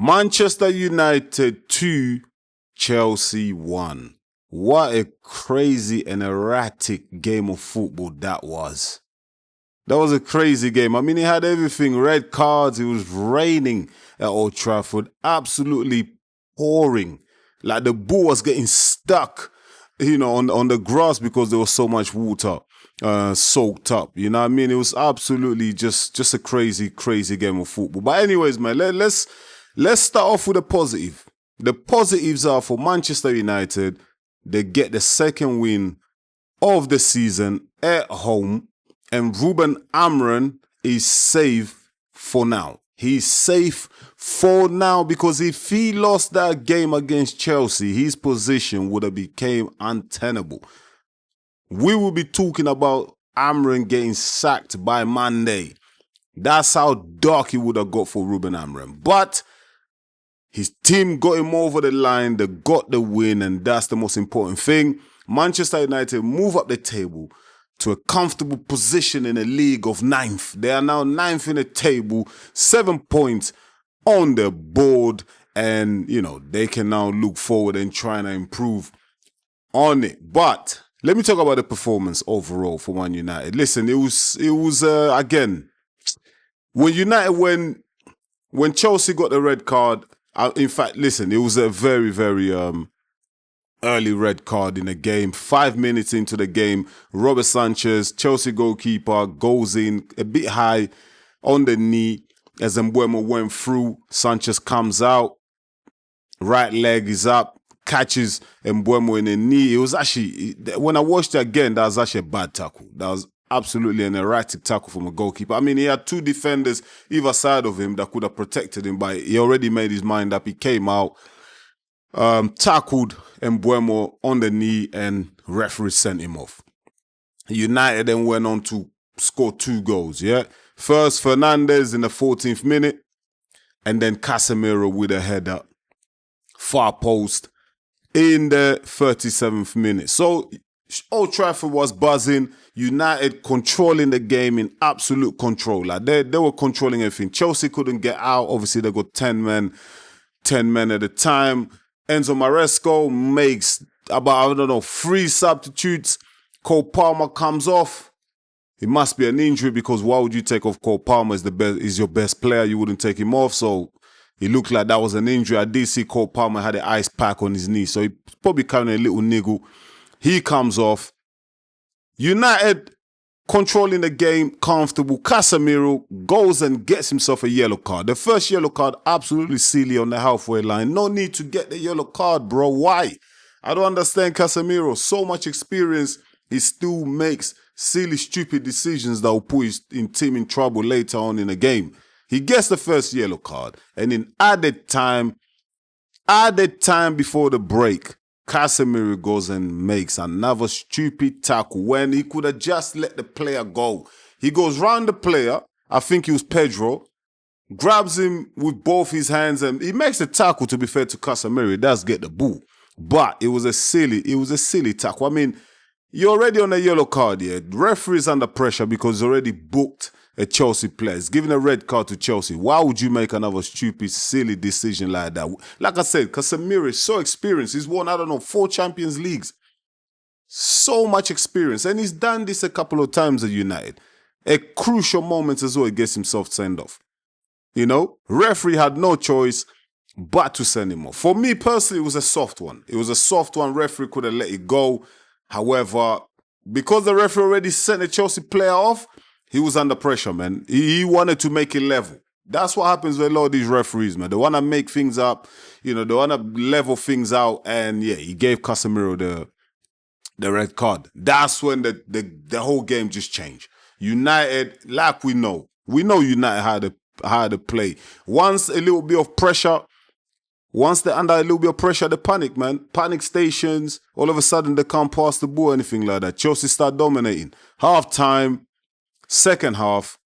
Manchester United 2, Chelsea 1. What a crazy and erratic game of football that was. That was a crazy game. I mean, it had everything. Red cards. It was raining at Old Trafford. Absolutely pouring. Like the ball was getting stuck, on the grass because there was so much water soaked up. You know what I mean? It was absolutely just a crazy, crazy game of football. But anyways, man, let's start off with a positive. The positives are for Manchester United. They get the second win of the season at home. And Ruben Amorim is safe for now. He's safe for now because if he lost that game against Chelsea, his position would have become untenable. We will be talking about Amorim getting sacked by Monday. That's how dark it would have got for Ruben Amorim. But his team got him over the line. They got the win, and that's the most important thing. Manchester United move up the table to a comfortable position in a league of 9th. They are now 9th in the table, 7 points on the board, and, they can now look forward and try and improve on it. But let me talk about the performance overall for Man United. Listen, it was again, when Chelsea got the red card, in fact, listen, it was a very, very early red card in the game. 5 minutes into the game, Robert Sanchez, Chelsea goalkeeper, goes in a bit high on the knee as Mbeumo went through. Sanchez comes out, right leg is up, catches Mbeumo in the knee. It was actually, when I watched it again, that was actually a bad tackle. That was absolutely an erratic tackle from a goalkeeper. I mean, he had 2 defenders either side of him that could have protected him, but he already made his mind up. He came out, tackled Mbeumo on the knee, and referee sent him off. United then went on to score 2 goals, yeah? First, Fernandes in the 14th minute, and then Casemiro with a header, far post, in the 37th minute. So, Old Trafford was buzzing. United controlling the game in absolute control. Like they were controlling everything. Chelsea couldn't get out. Obviously, they got 10 men at a time. Enzo Maresco makes about, 3 substitutes. Cole Palmer comes off. It must be an injury because why would you take off Cole Palmer is your best player? You wouldn't take him off. So it looked like that was an injury. I did see Cole Palmer had an ice pack on his knee. So he's probably carrying a little niggle. He comes off. United controlling the game, comfortable. Casemiro goes and gets himself a yellow card. The first yellow card, absolutely silly on the halfway line. No need to get the yellow card, bro. Why? I don't understand Casemiro. So much experience. He still makes silly, stupid decisions that will put his team in trouble later on in the game. He gets the first yellow card. And in added time before the break, Casemiro goes and makes another stupid tackle when he could have just let the player go. He goes round the player, I think it was Pedro, grabs him with both his hands, and he makes a tackle, to be fair to Casemiro. He does get the ball. But it was a silly tackle. I mean, you're already on a yellow card here. The referee is under pressure because he's already booked a Chelsea player. He's giving a red card to Chelsea. Why would you make another stupid, silly decision like that? Like I said, Casemiro is so experienced. He's won, 4 Champions Leagues. So much experience. And he's done this a couple of times at United. At crucial moments as well, he gets himself sent off. Referee had no choice but to send him off. For me personally, it was a soft one. Referee could have let it go. However, because the referee already sent a Chelsea player off, he was under pressure, man. He wanted to make it level. That's what happens with a lot of these referees, man. They want to make things up. They want to level things out. And, yeah, he gave Casemiro the red card. That's when the whole game just changed. United, like we know United how to play. Once they're under a little bit of pressure, they panic, man. Panic stations. All of a sudden, they can't pass the ball or anything like that. Chelsea start dominating. Half-time. Second half,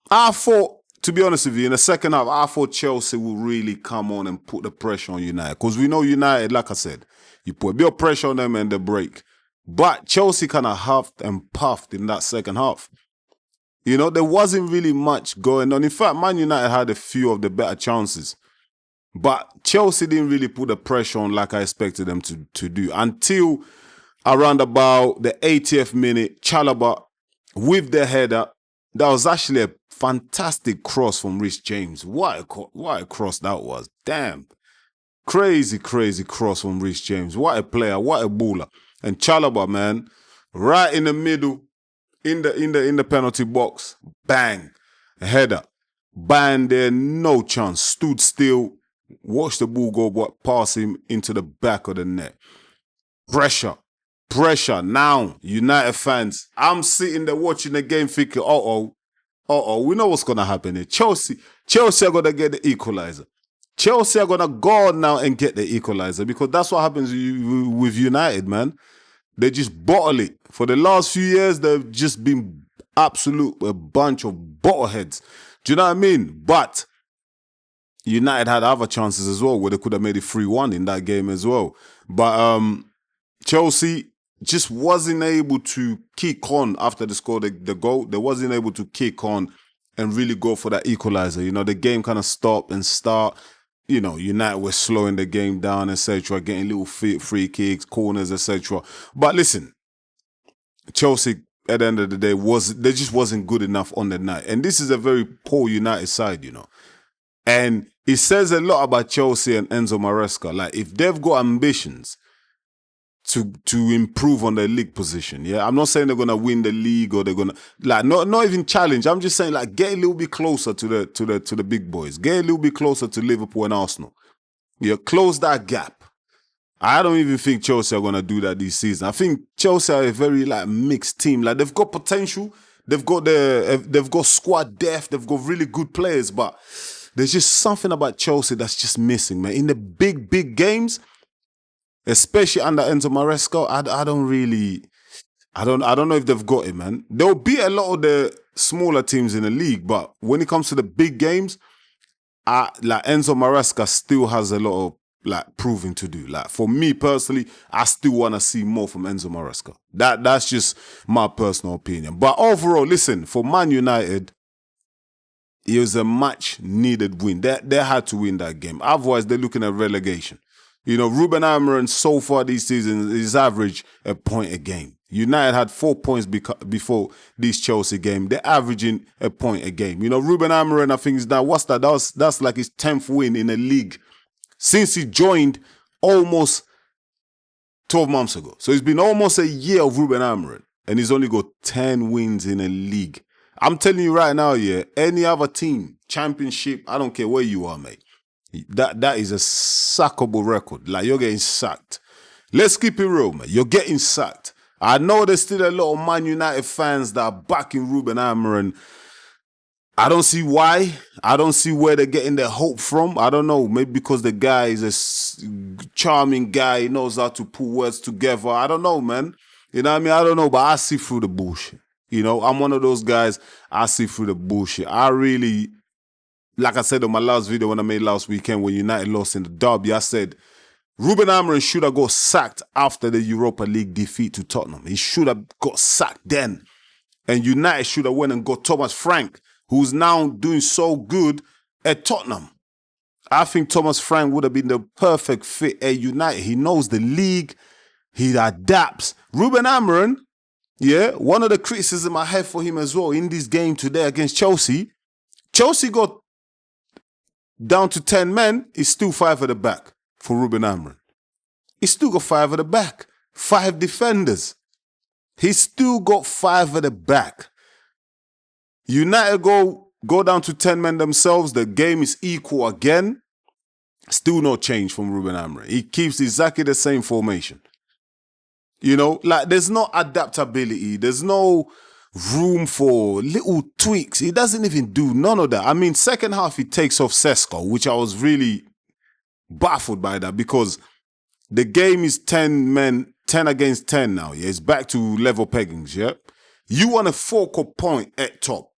I thought, to be honest with you, in the second half, I thought Chelsea would really come on and put the pressure on United. Because we know United, like I said, you put a bit of pressure on them and they break. But Chelsea kind of huffed and puffed in that second half. You know, there wasn't really much going on. In fact, Man United had a few of the better chances. But Chelsea didn't really put the pressure on like I expected them to do until around about the 80th minute, Chalobah with the header. That was actually a fantastic cross from Rhys James. What a cross that was. Damn. Crazy cross from Rhys James. What a player, what a baller. And Chalobah, man, right in the middle, in the penalty box, bang, header. Bang there, no chance. Stood still, watched the ball go past him into the back of the net. Pressure. Now, United fans, I'm sitting there watching the game thinking, we know what's going to happen here. Chelsea are going to get the equalizer. Chelsea are going to go on now and get the equalizer because that's what happens with United, man. They just bottle it. For the last few years, they've just been a bunch of bottleheads. Do you know what I mean? But United had other chances as well where they could have made it 3-1 in that game as well. But Chelsea just wasn't able to kick on after they scored the goal. They wasn't able to kick on and really go for that equalizer. You know, the game kind of stopped and start. You know, United were slowing the game down, etc., getting little free kicks, corners, etc. But listen, Chelsea, at the end of the day, they just wasn't good enough on the night. And this is a very poor United side, you know. And it says a lot about Chelsea and Enzo Maresca. Like, if they've got ambitions to improve on their league position, yeah, I'm not saying they're gonna win the league or they're gonna not even challenge. I'm just saying like get a little bit closer to the big boys, get a little bit closer to Liverpool and Arsenal. Yeah, close that gap. I don't even think Chelsea are gonna do that this season. I think Chelsea are a very like mixed team. Like they've got potential, they've got squad depth, they've got really good players, but there's just something about Chelsea that's just missing, man. In the big games, especially under Enzo Maresca, I don't know if they've got it, man. They'll beat a lot of the smaller teams in the league, but when it comes to the big games, like Enzo Maresca still has a lot of like proving to do. Like for me personally, I still want to see more from Enzo Maresca. That's just my personal opinion. But overall, listen, for Man United, it was a much needed win. They had to win that game. Otherwise, they're looking at relegation. You know, Ruben Amorim so far this season is average a point a game. United had 4 points before this Chelsea game. They're averaging a point a game. You know, Ruben Amorim, I think is now, what's that? That's like his 10th win in a league since he joined almost 12 months ago. So it's been almost a year of Ruben Amorim and he's only got 10 wins in a league. I'm telling you right now, yeah, any other team, championship, I don't care where you are, mate. That is a sackable record. Like, you're getting sacked. Let's keep it real, man. You're getting sacked. I know there's still a lot of Man United fans that are backing Ruben Amorim. I don't see why. I don't see where they're getting their hope from. I don't know. Maybe because the guy is a charming guy. He knows how to put words together. I don't know, man. You know what I mean? I don't know, but I see through the bullshit. You know, I'm one of those guys, I see through the bullshit. I really, like I said on my last video when I made last weekend when United lost in the derby, I said, Ruben Amorim should have got sacked after the Europa League defeat to Tottenham. He should have got sacked then. And United should have went and got Thomas Frank, who's now doing so good at Tottenham. I think Thomas Frank would have been the perfect fit at United. He knows the league. He adapts. Ruben Amorim, yeah, one of the criticism I have for him as well in this game today against Chelsea, Chelsea got down to 10 men, he's still 5 at the back for Ruben Amorim. He's still got 5 at the back. 5 defenders. He's still got 5 at the back. United go down to 10 men themselves. The game is equal again. Still no change from Ruben Amorim. He keeps exactly the same formation. You know, like there's no adaptability. There's no room for little tweaks. He doesn't even do none of that. I mean, second half he takes off Sesko, which I was really baffled by that because the game is 10 men, 10 against 10 now. Yeah, it's back to level peggings. Yeah, you want a focal point at top.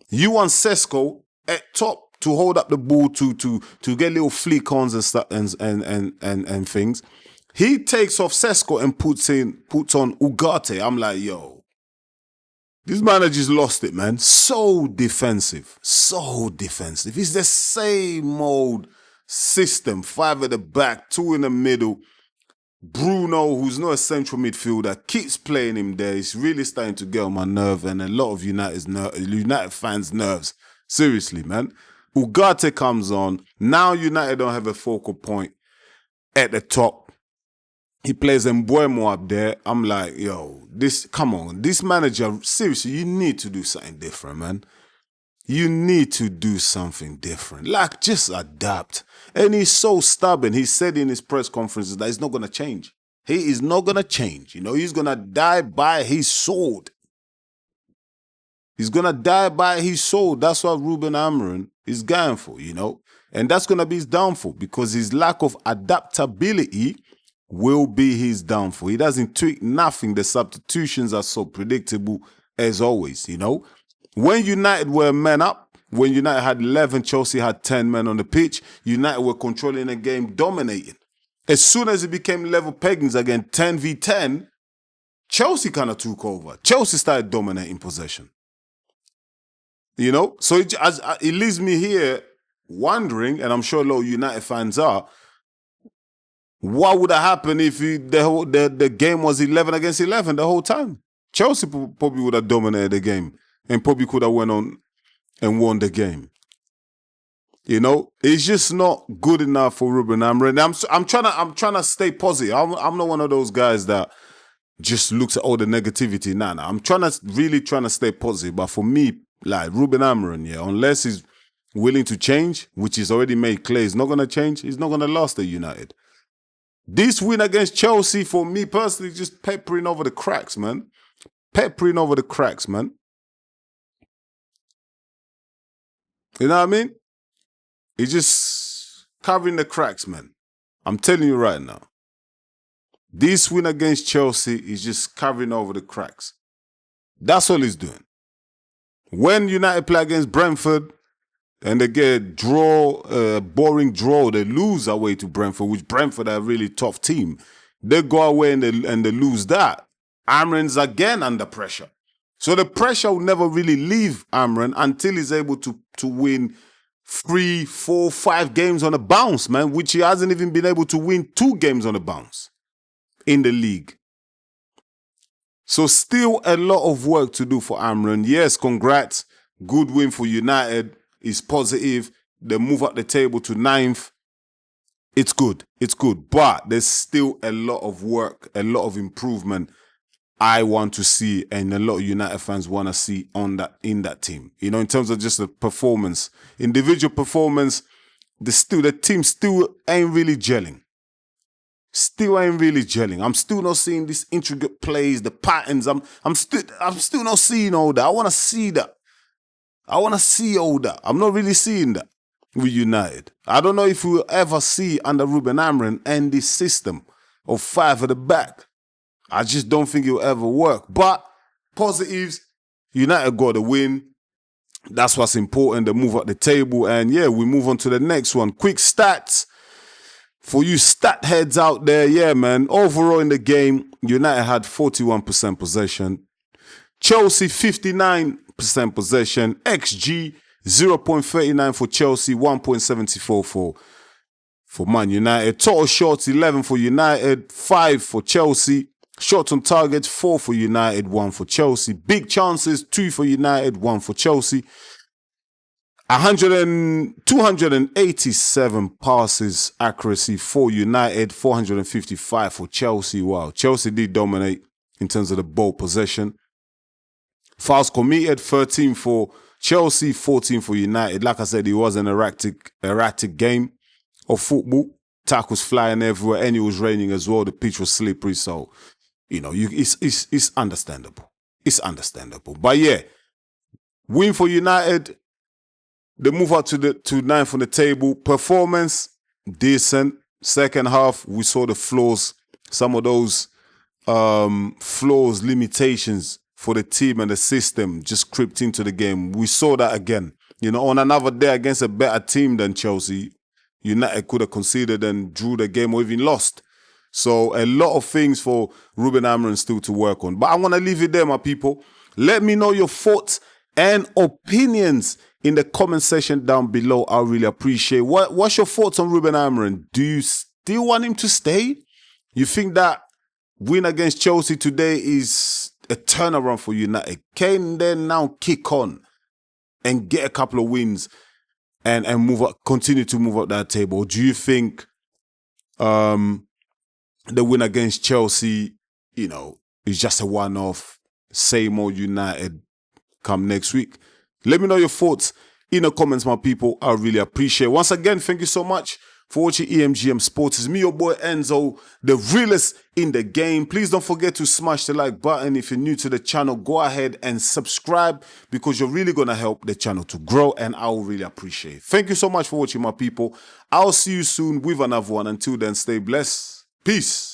You want Sesko at top to hold up the ball to get little flick-ons and stuff and things. He takes off Sesko and puts on Ugarte. I'm like, yo, This manager's lost it, man. So defensive. So defensive. It's the same old system. 5 at the back, 2 in the middle. Bruno, who's not a central midfielder, keeps playing him there. It's really starting to get on my nerve and a lot of United fans' nerves. Seriously, man. Ugarte comes on. Now United don't have a focal point at the top. He plays Mbuemo up there. I'm like, yo, come on. This manager, seriously, you need to do something different, man. You need to do something different. Like, just adapt. And he's so stubborn. He said in his press conferences that he's not going to change. He is not going to change. You know, he's going to die by his sword. He's going to die by his sword. That's what Ruben Amorim is going for, you know. And that's going to be his downfall because his lack of adaptability will be his downfall. He doesn't tweak nothing. The substitutions are so predictable as always, you know. When United were men up, when United had 11, Chelsea had 10 men on the pitch, United were controlling the game, dominating. As soon as it became level peggings again, 10v10, Chelsea kind of took over. Chelsea started dominating possession. You know? So it leaves me here wondering, and I'm sure a lot of United fans are, what would have happened if the game was 11 against 11 the whole time? Chelsea probably would have dominated the game and probably could have went on and won the game. You know, it's just not good enough for Ruben Amorim. I'm trying to stay positive. I'm not one of those guys that just looks at all the negativity. Nah. I'm really trying to stay positive. But for me, like Ruben Amorim, yeah, unless he's willing to change, which he's already made clear he's not going to change, he's not going to last at United. This win against Chelsea, for me personally, just peppering over the cracks, man. Peppering over the cracks, man. You know what I mean? It's just covering the cracks, man. I'm telling you right now. This win against Chelsea is just covering over the cracks. That's all he's doing. When United play against Brentford, and they get a boring draw, they lose away to Brentford, which Brentford are a really tough team. They go away and they lose that. Amorim's again under pressure. So the pressure will never really leave Amorim until he's able to win 3, 4, 5 games on a bounce, man, which he hasn't even been able to win 2 games on a bounce in the league. So still a lot of work to do for Amorim. Yes, congrats. Good win for United. Is positive. They move up the table to 9th. It's good. It's good. But there's still a lot of work, a lot of improvement I want to see, and a lot of United fans want to see in that team. You know, in terms of just the performance, individual performance, the team still ain't really gelling. Still ain't really gelling. I'm still not seeing these intricate plays, the patterns. I'm still not seeing all that. I want to see that. I want to see all that. I'm not really seeing that with United. I don't know if we'll ever see under Ruben Amorim and this system of 5 at the back. I just don't think it'll ever work. But positives, United got a win. That's what's important. They move up the table. And yeah, we move on to the next one. Quick stats for you stat heads out there. Yeah, man. Overall in the game, United had 41% possession. Chelsea, 59% possession. XG, 0.39 for Chelsea, 1.74 for Man United. Total shots, 11 for United, 5 for Chelsea. Shots on target, 4 for United, 1 for Chelsea. Big chances, 2 for United, 1 for Chelsea. 287 passes accuracy for United, 455 for Chelsea. Wow, Chelsea did dominate in terms of the ball possession. Fouls committed, 13 for Chelsea, 14 for United. Like I said, it was an erratic game of football. Tackles flying everywhere, and it was raining as well. The pitch was slippery, so you know, it's understandable. It's understandable. But yeah, win for United. They move up to 9th on the table. Performance decent. Second half, we saw the flaws. Some of those flaws, limitations for the team and the system just crept into the game. We saw that again. You know, on another day against a better team than Chelsea, United could have conceded and drew the game or even lost. So a lot of things for Ruben Amorim still to work on. But I want to leave it there, my people. Let me know your thoughts and opinions in the comment section down below. I really appreciate. What's your thoughts on Ruben Amorim? Do you still want him to stay? You think that win against Chelsea today is a turnaround for United? Can they now kick on and get a couple of wins and move up, continue to move up that table? Or do you think the win against Chelsea, is just a one-off, same old United come next week? Let me know your thoughts in the comments, my people. I really appreciate it. Once again, thank you so much for watching EMGM Sports. It's me, your boy Enzo, the realest in the game. Please don't forget to smash the like button. If you're new to the channel, go ahead and subscribe, because you're really going to help the channel to grow, and I will really appreciate it. Thank you so much for watching, my people. I'll see you soon with another one. Until then, stay blessed. Peace.